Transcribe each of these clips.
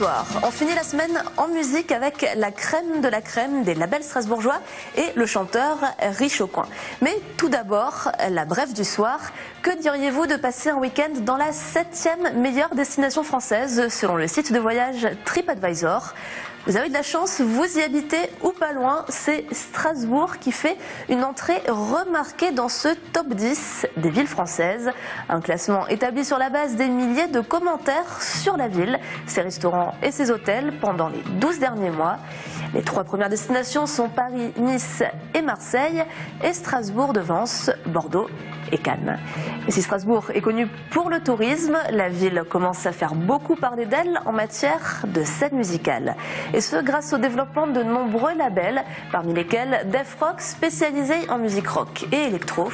soir. On finit la semaine en musique avec la crème de la crème des labels strasbourgeois et le chanteur Riche au coin. Mais tout d'abord, la brève du soir. Que diriez-vous de passer un week-end dans la 7e meilleure destination française selon le site de voyage TripAdvisor? Vous avez de la chance, vous y habitez ou pas loin, c'est Strasbourg qui fait une entrée remarquée dans ce top 10 des villes françaises. Un classement établi sur la base des milliers de commentaires sur la ville, ses restaurants et ses hôtels pendant les 12 derniers mois. Les 3 premières destinations sont Paris, Nice et Marseille, et Strasbourg devance Bordeaux et Cannes. Et si Strasbourg est connue pour le tourisme, la ville commence à faire beaucoup parler d'elle en matière de scène musicale. Et ce, grâce au développement de nombreux labels, parmi lesquels Def Rock, spécialisé en musique rock et électro.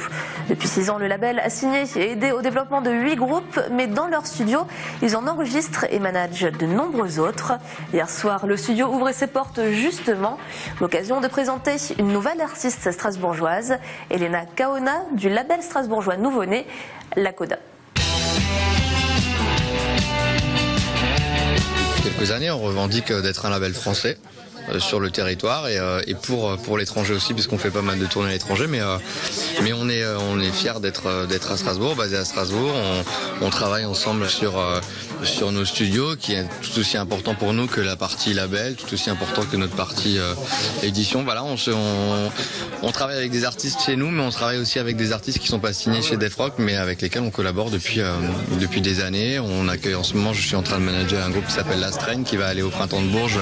Depuis 6 ans, le label a signé et aidé au développement de 8 groupes, mais dans leur studio, ils en enregistrent et managent de nombreux autres. Hier soir, le studio ouvrait ses portes justement, l'occasion de présenter une nouvelle artiste strasbourgeoise, Elena Kaona, du label strasbourgeois nouveau-né, La Coda. Quelques années, on revendique d'être un label français sur le territoire et pour l'étranger aussi, puisqu'on fait pas mal de tournées à l'étranger, mais on est fiers d'être à Strasbourg, basé à Strasbourg. On travaille ensemble sur nos studios, qui est tout aussi important pour nous que la partie label, tout aussi important que notre partie édition. Voilà, on travaille avec des artistes chez nous, mais on travaille aussi avec des artistes qui sont pas signés chez Def Rock, mais avec lesquels on collabore depuis des années. On accueille en ce moment, je suis en train de manager un groupe qui s'appelle La Strain, qui va aller au Printemps de Bourges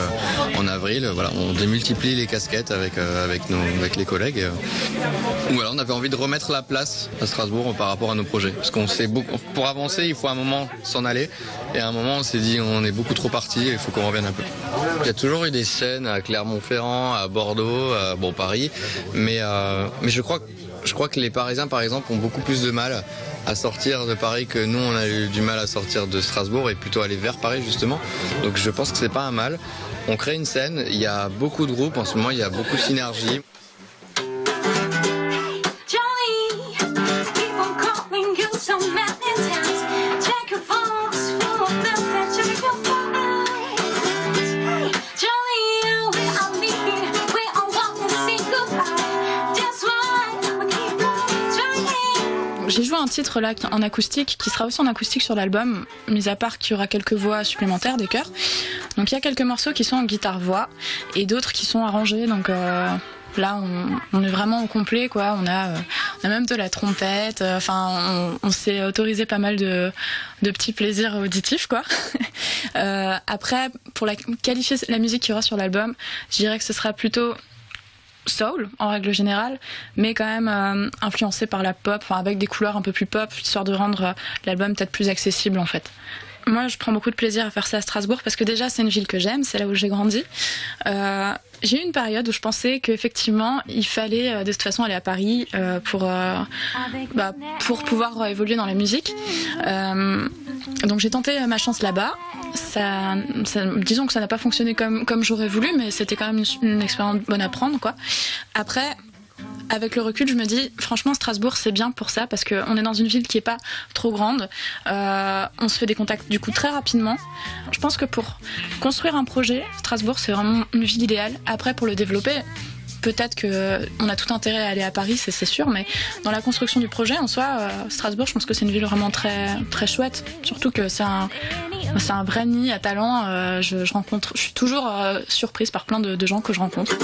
en avril. Voilà, on démultiplie les casquettes avec les collègues. Voilà, on avait envie de remettre la place à Strasbourg par rapport à nos projets, parce qu'on sait pour avancer, il faut un moment s'en aller. Et à un moment, on s'est dit, on est beaucoup trop parti, il faut qu'on revienne un peu. Il y a toujours eu des scènes à Clermont-Ferrand, à Bordeaux, Paris, mais je crois que les Parisiens, par exemple, ont beaucoup plus de mal à sortir de Paris que nous, on a eu du mal à sortir de Strasbourg et plutôt aller vers Paris, justement. Donc je pense que c'est pas un mal. On crée une scène, il y a beaucoup de groupes en ce moment, il y a beaucoup de synergie. J'ai joué un titre là en acoustique qui sera aussi en acoustique sur l'album, mis à part qu'il y aura quelques voix supplémentaires, des chœurs. Donc il y a quelques morceaux qui sont en guitare-voix et d'autres qui sont arrangés. Donc là on est vraiment au complet quoi. On a même de la trompette. On s'est autorisé pas mal de petits plaisirs auditifs quoi. Après pour qualifier la musique qu'il y aura sur l'album, je dirais que ce sera plutôt soul en règle générale, mais quand même influencé par la pop, avec des couleurs un peu plus pop, histoire de rendre l'album peut-être plus accessible en fait. Moi je prends beaucoup de plaisir à faire ça à Strasbourg parce que déjà c'est une ville que j'aime, c'est là où j'ai grandi. J'ai eu une période où je pensais qu'effectivement il fallait de toute façon aller à Paris pour pouvoir évoluer dans la musique. Donc j'ai tenté ma chance là-bas. Disons que ça n'a pas fonctionné comme j'aurais voulu, mais c'était quand même une expérience bonne à prendre quoi. Après, avec le recul, je me dis franchement Strasbourg c'est bien pour ça parce qu'on est dans une ville qui est pas trop grande, on se fait des contacts du coup très rapidement. Je pense que pour construire un projet, Strasbourg c'est vraiment une ville idéale. Après pour le développer, peut-être qu'on a tout intérêt à aller à Paris, c'est sûr, mais dans la construction du projet en soi, Strasbourg je pense que c'est une ville vraiment très, très chouette, surtout que c'est un vrai nid à talent. Je suis toujours surprise par plein de gens que je rencontre.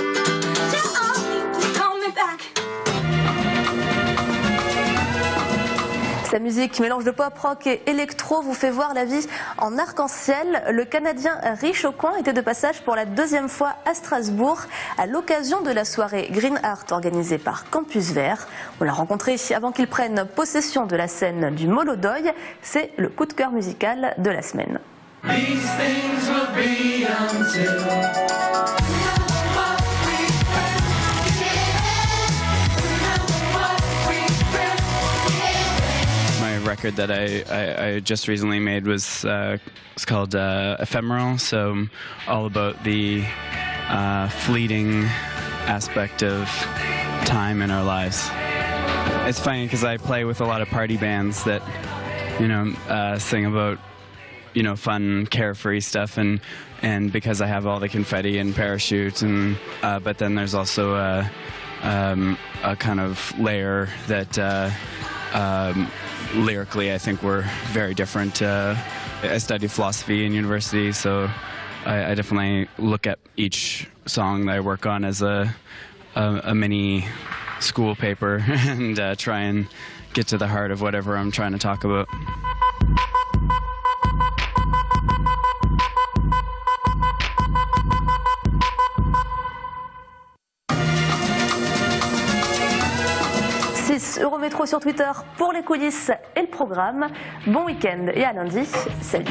Sa musique, mélange de pop, rock et électro, vous fait voir la vie en arc-en-ciel. Le Canadien Riche au coin était de passage pour la 2e fois à Strasbourg à l'occasion de la soirée Green Art organisée par Campus Vert. On l'a rencontré avant qu'il prenne possession de la scène du Molodoy. C'est le coup de cœur musical de la semaine. Record that I just recently made was it's called Ephemeral, so all about the fleeting aspect of time in our lives. It's funny because I play with a lot of party bands that sing about you know, fun, carefree stuff, and because I have all the confetti and parachute, and but then there's also a kind of layer that lyrically I think we're very different. I studied philosophy in university, so I definitely look at each song that I work on as a mini school paper and try and get to the heart of whatever I'm trying to talk about. Eurométro sur Twitter pour les coulisses et le programme. Bon week-end et à lundi. Salut.